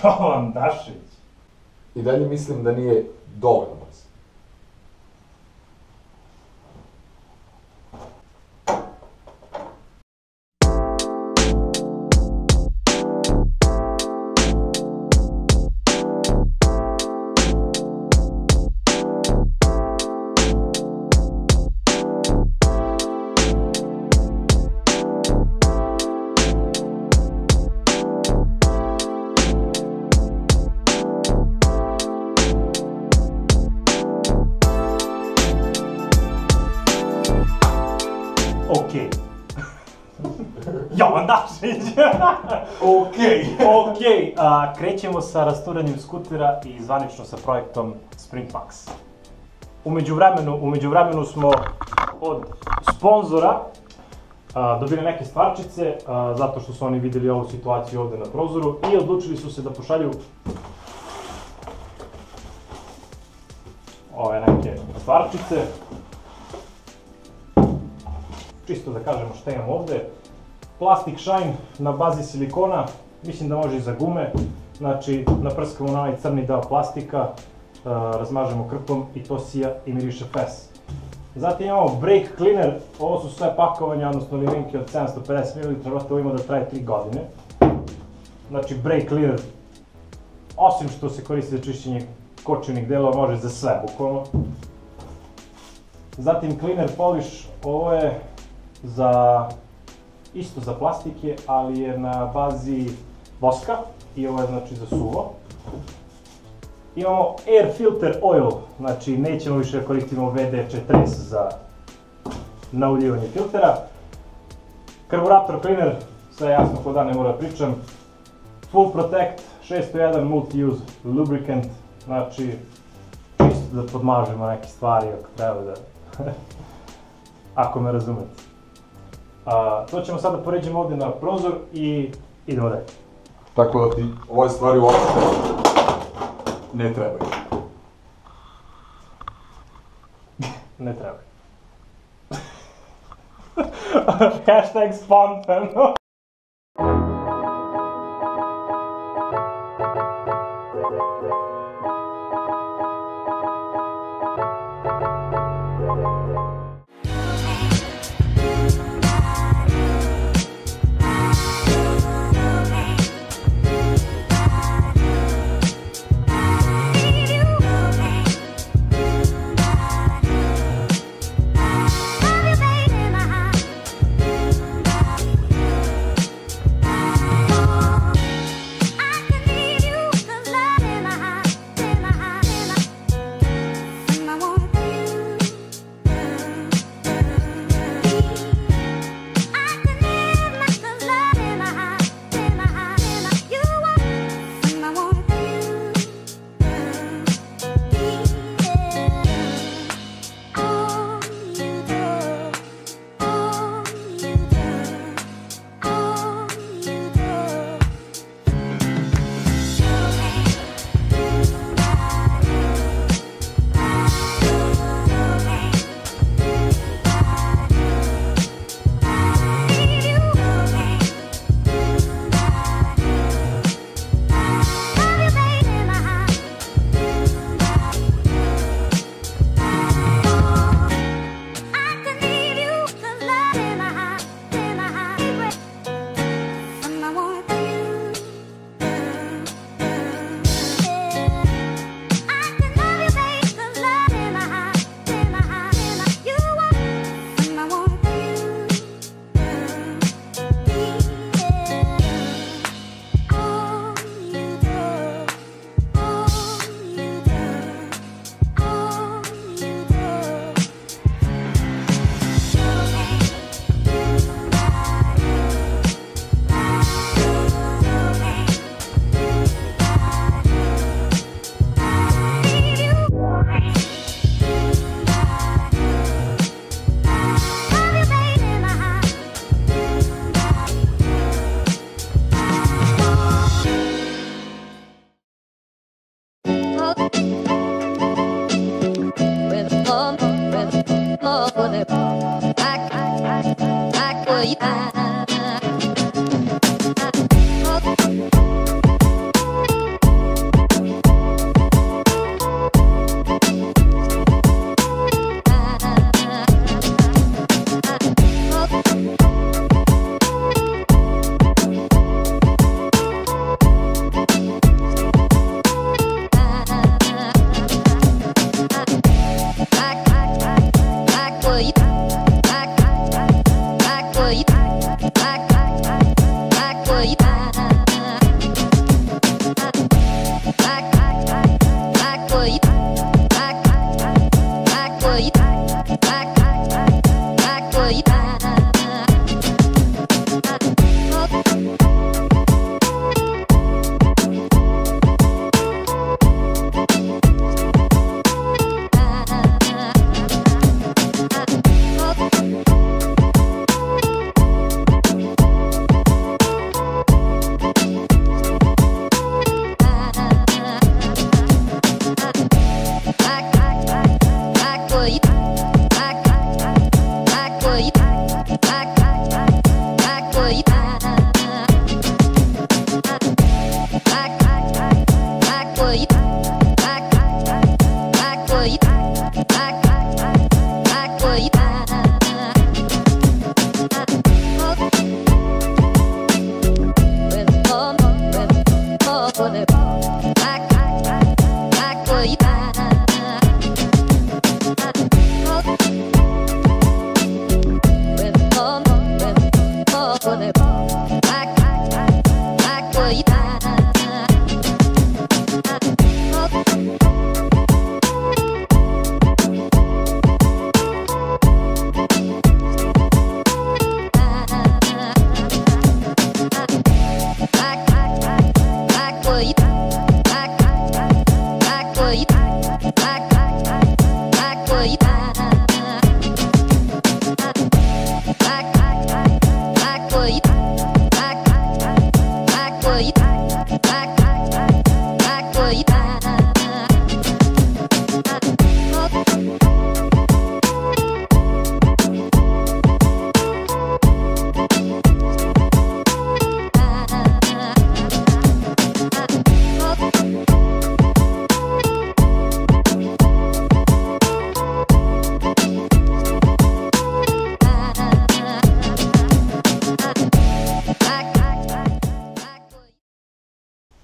Jovan Dašić. I dalje mislim da nije dovoljno brzo. Okej. Jovan Dašić! Okej, krećemo sa rasturanjem skutera i zvanično sa projektom Sprint Max. U međuvremenu smo od sponzora dobili neke stvarčice, zato što su oni videli ovu situaciju ovde na prozoru i odlučili su se da pošalju ove neke stvarčice. Čisto da kažemo šta imamo ovde. Plastic shine na bazi silikona, mislim da može i za gume. Znači, naprskamo na onaj crni deo plastika, razmažemo krpom i to sija i miriše fes. Zatim imamo brake cleaner, ovo su sve pakovanja, odnosno limenke od 750 ml, ovo ima da traje 3 godine. Znači, brake cleaner, osim što se koristi za čišćenje kočivnih delova, može za sve, bukvalno. Zatim cleaner polish, ovo je isto za plastike, ali je na bazi voska i ovo je znači za suvo. Imamo air filter oil, znači nećemo više da koristimo WD-40 za nauljivanje filtera. Karburator cleaner, sve jasno ko da ne mora pričam. Full Protect 601 multi-use lubricant, znači čisto da podmažemo neke stvari ako treba da, ako me razumete. To ćemo sada poređemo ovde na prozor i idemo dalje. Tako da ti ove stvari uopšte ne trebaju. Ne trebaju. Hashtag spontano.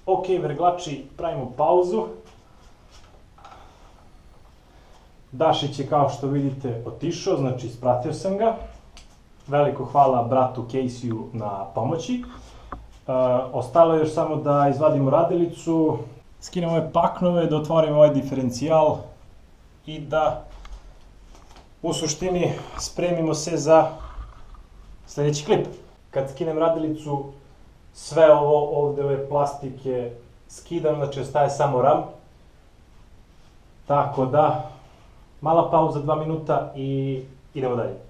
Ok, verglači, pravimo pauzu. Dašić je, kao što vidite, otišao, znači ispratio sam ga. Veliko hvala bratu Casey-u na pomoći. Ostalo je još samo da izvadimo radilicu, skinemo ove paknove, da otvorimo ovaj diferencijal i da u suštini spremimo se za sledeći klip. Kad skinem radilicu, sve ovo ovde, ove plastike skidam, znači ostaje samo ram. Tako da, mala pauza, 2 minuta i idemo dalje.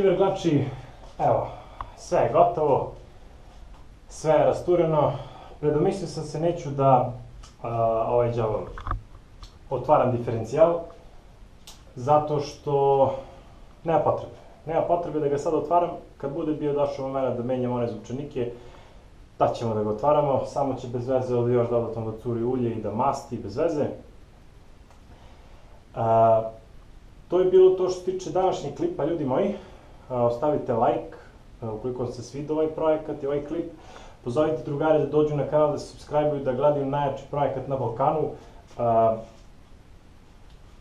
I verglači, evo, sve je gotovo, sve je rastureno. Predomislio sam se, neću da ovaj đavo otvaram diferencijal, zato što nema potrebe. Nema potrebe da ga sad otvaram, kad bude bio došao moment da menjam one zupčanike, tad ćemo da ga otvaramo, samo će bez veze ovdje još dodatno da curi ulje i da masti, bez veze. To je bilo to što se tiče današnjeg klipa, ljudi moji. Ostavite lajk, ukoliko vam se svidio ovaj projekat i ovaj klip. Pozovite drugare da dođu na kanal, da se subscribe-uju, da gledaju najjači projekat na Balkanu.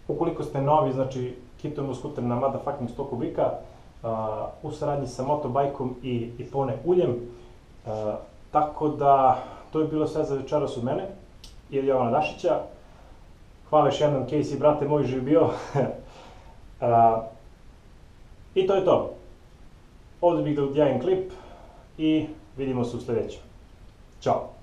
Ukoliko ste novi, znači, kitujemo skuter na motherfucking 100 kubika, u saradnji sa motobajkom i pone uljem. Tako da, to je bilo sve za večeras od mene i od Jovana Dašića. Hvala još jednom, Casey, brate moj, živ bio. I to je to. Ovdje bih da odjavim klip i vidimo se u sljedećem. Ćao!